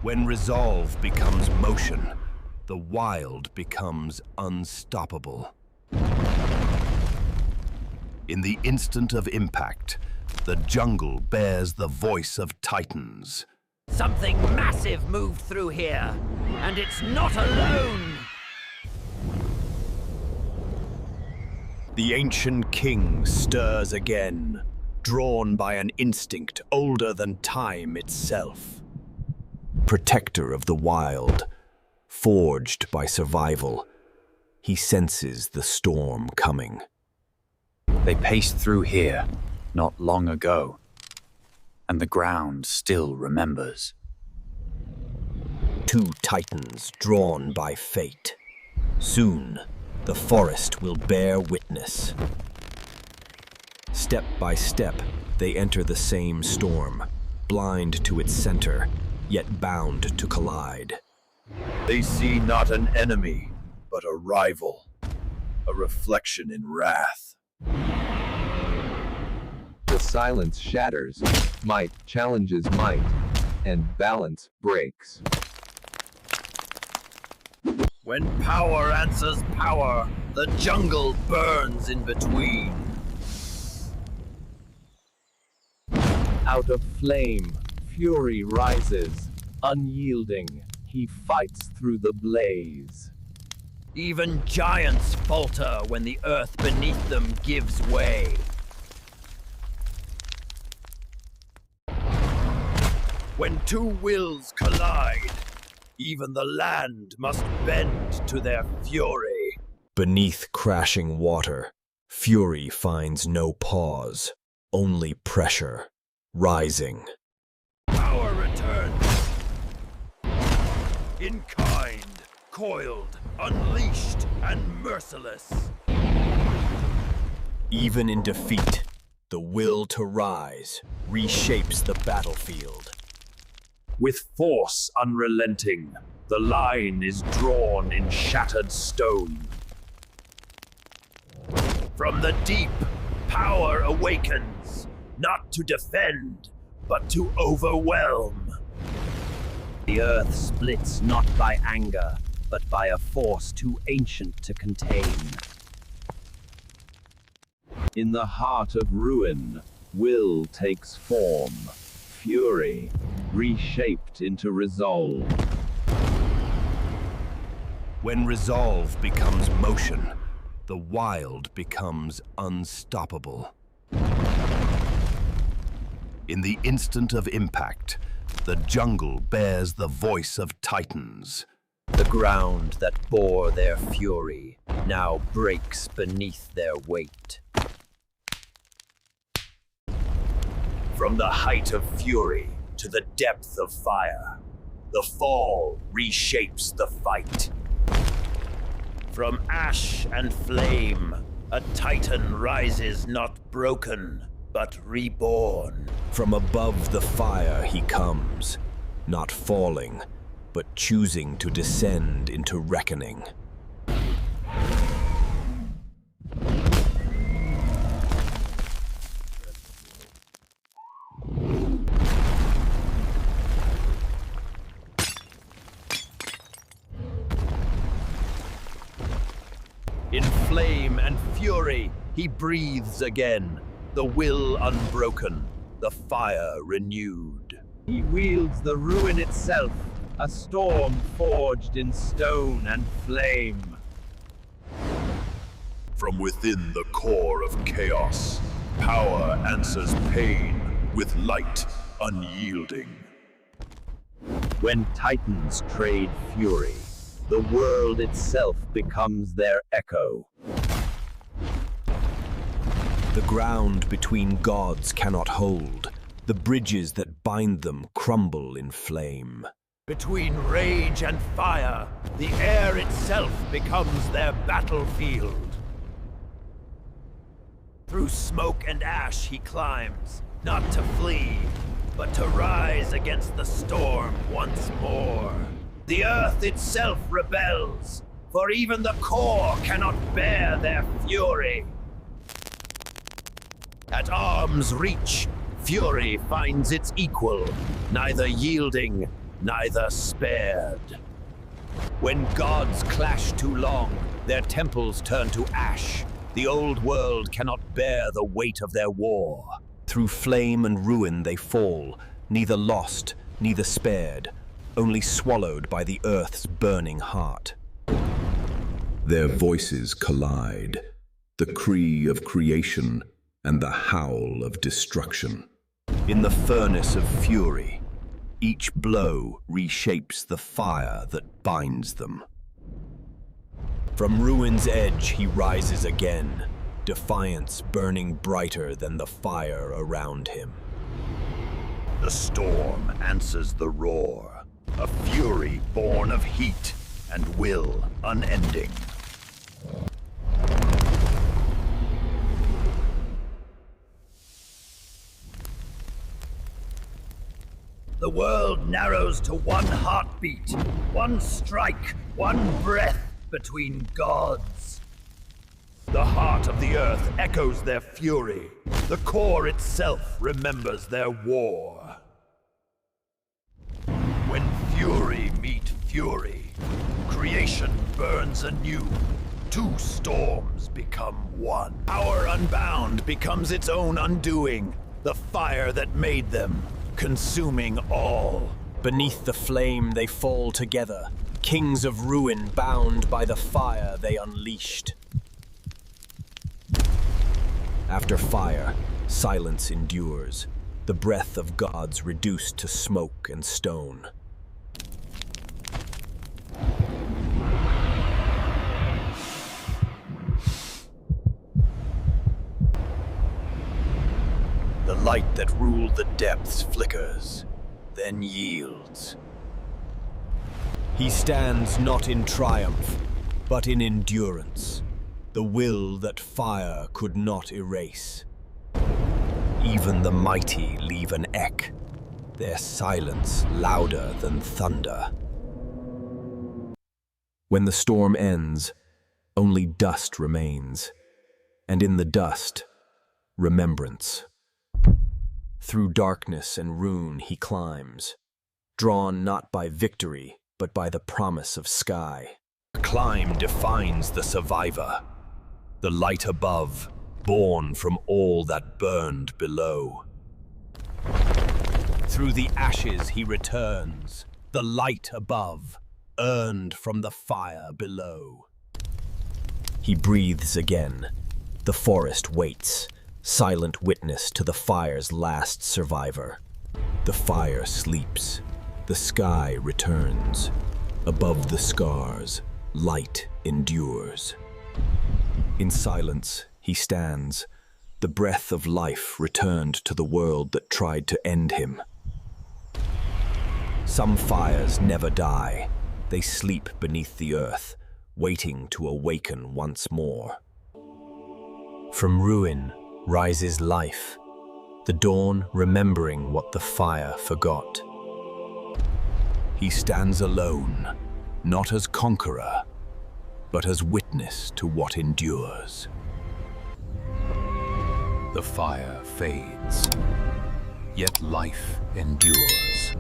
When resolve becomes motion, the wild becomes unstoppable. In the instant of impact, the jungle bears the voice of titans. Something massive moved through here, and it's not alone! The ancient king stirs again, drawn by an instinct older than time itself. Protector of the wild, forged by survival, he senses the storm coming. They paced through here not long ago, and the ground still remembers. Two titans drawn by fate. Soon, the forest will bear witness. Step by step, they enter the same storm, blind to its center, yet bound to collide. They see not an enemy, but a rival, a reflection in wrath. The silence shatters, might challenges might, and balance breaks. When power answers power, the jungle burns in between. Out of flame, fury rises, unyielding, he fights through the blaze. Even giants falter when the earth beneath them gives way. When two wills collide, even the land must bend to their fury. Beneath crashing water, fury finds no pause, only pressure, rising. Power returns. In kind, coiled, unleashed, and merciless. Even in defeat, the will to rise reshapes the battlefield. With force unrelenting, the line is drawn in shattered stone. From the deep, power awakens, not to defend, but to overwhelm. The earth splits not by anger, but by a force too ancient to contain. In the heart of ruin, will takes form, fury, reshaped into resolve. When resolve becomes motion, the wild becomes unstoppable. In the instant of impact, the jungle bears the voice of titans. The ground that bore their fury now breaks beneath their weight. From the height of fury to the depth of fire, the fall reshapes the fight. From ash and flame, a titan rises not broken, but reborn. From above the fire he comes, not falling, but choosing to descend into reckoning. In flame and fury, he breathes again, the will unbroken, the fire renewed. He wields the ruin itself, a storm forged in stone and flame. From within the core of chaos, power answers pain with light unyielding. When titans trade fury, the world itself becomes their echo. The ground between gods cannot hold. The bridges that bind them crumble in flame. Between rage and fire, the air itself becomes their battlefield. Through smoke and ash he climbs, not to flee, but to rise against the storm once more. The earth itself rebels, for even the core cannot bear their fury. At arm's reach, fury finds its equal, neither yielding neither spared. When gods clash too long, their temples turn to ash. The old world cannot bear the weight of their war. Through flame and ruin they fall, neither lost, neither spared, only swallowed by the earth's burning heart. Their voices collide, the cry of creation and the howl of destruction. In the furnace of fury, each blow reshapes the fire that binds them. From ruin's edge he rises again, defiance burning brighter than the fire around him. The storm answers the roar, a fury born of heat and will unending. The world narrows to one heartbeat, one strike, one breath between gods. The heart of the earth echoes their fury. The core itself remembers their war. When fury meet fury, creation burns anew. Two storms become one. Power unbound becomes its own undoing. The fire that made them, consuming all. Beneath the flame they fall together, kings of ruin bound by the fire they unleashed. After fire, silence endures, the breath of gods reduced to smoke and stone. The light that ruled the depths flickers, then yields. He stands not in triumph, but in endurance, the will that fire could not erase. Even the mighty leave an echo, their silence louder than thunder. When the storm ends, only dust remains, and in the dust, remembrance. Through darkness and ruin he climbs, drawn not by victory, but by the promise of sky. The climb defines the survivor, the light above, born from all that burned below. Through the ashes he returns, the light above, earned from the fire below. He breathes again, the forest waits, silent witness to the fire's last survivor. The fire sleeps, the sky returns. Above the scars, light endures. In silence, he stands, the breath of life returned to the world that tried to end him. Some fires never die. They sleep beneath the earth, waiting to awaken once more. From ruin rises life, the dawn remembering what the fire forgot. He stands alone, not as conqueror, but as witness to what endures. The fire fades, yet life endures.